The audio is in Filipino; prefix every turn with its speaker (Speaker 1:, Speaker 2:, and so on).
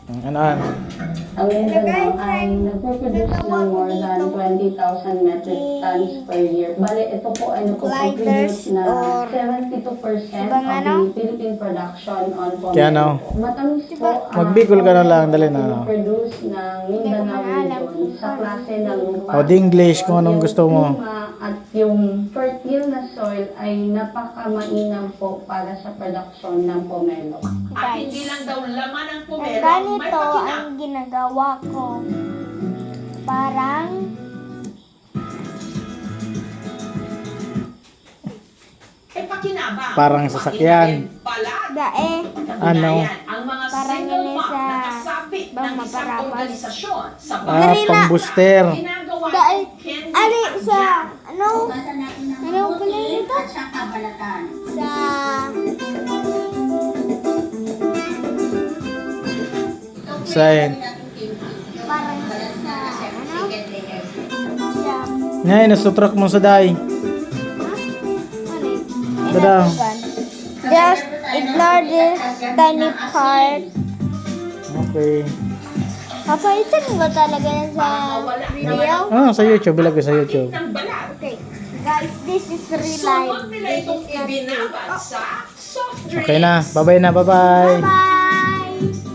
Speaker 1: Ano?
Speaker 2: Ang Mindanao ay nagpo-produce ng more than 20,000 metric tons per year. Bale, ito po ay nagpo-produce na 72% of the Philippine production on pomelo.
Speaker 1: Kaya ano?
Speaker 2: Matamis po ang
Speaker 1: Magbigol ka na lang, dali na.
Speaker 2: produce ng Mindanao region sa klase ng lupa.
Speaker 1: O, di English kung anong gusto mo.
Speaker 2: At yung fertile na soil ay napakamainam po para sa production ng pomelo.
Speaker 3: At hindi lang daw laman ng pomelo, may
Speaker 4: Ganito
Speaker 3: pakinang.
Speaker 4: ang ginagawa ko. Parang
Speaker 3: Pakinabang.
Speaker 1: Parang sasakyan.
Speaker 3: Pala.
Speaker 4: dae.
Speaker 1: Ano?
Speaker 3: Ang mga
Speaker 4: Parang
Speaker 3: single
Speaker 4: yun
Speaker 3: mom
Speaker 4: sa
Speaker 3: na kasabit
Speaker 4: bang
Speaker 3: ng isang
Speaker 4: maparapas.
Speaker 3: organisasyon sa
Speaker 1: Ah,
Speaker 3: bahay.
Speaker 1: pang booster.
Speaker 3: Ginagawa
Speaker 4: Dae.
Speaker 3: ni Candy
Speaker 4: Ali
Speaker 3: at
Speaker 4: sa
Speaker 3: Jack.
Speaker 4: ano? Ano pala nito? Sa
Speaker 1: Saan?
Speaker 4: parang sa ano? Sa
Speaker 1: Ngayon, nasutrak mo sa day. Tada.
Speaker 4: Just ignore this tiny part.
Speaker 1: Okay.
Speaker 4: Papaitan ba talaga yan sa video?
Speaker 1: Ah, sa YouTube. Bilag ko sa YouTube.
Speaker 3: Ng balat.
Speaker 4: Okay. Guys, this is real
Speaker 3: So,
Speaker 4: life.
Speaker 3: huwag nila itong ibinabad sa soft drink.
Speaker 1: Okay na. Bye-bye na. Bye-bye.
Speaker 4: Bye!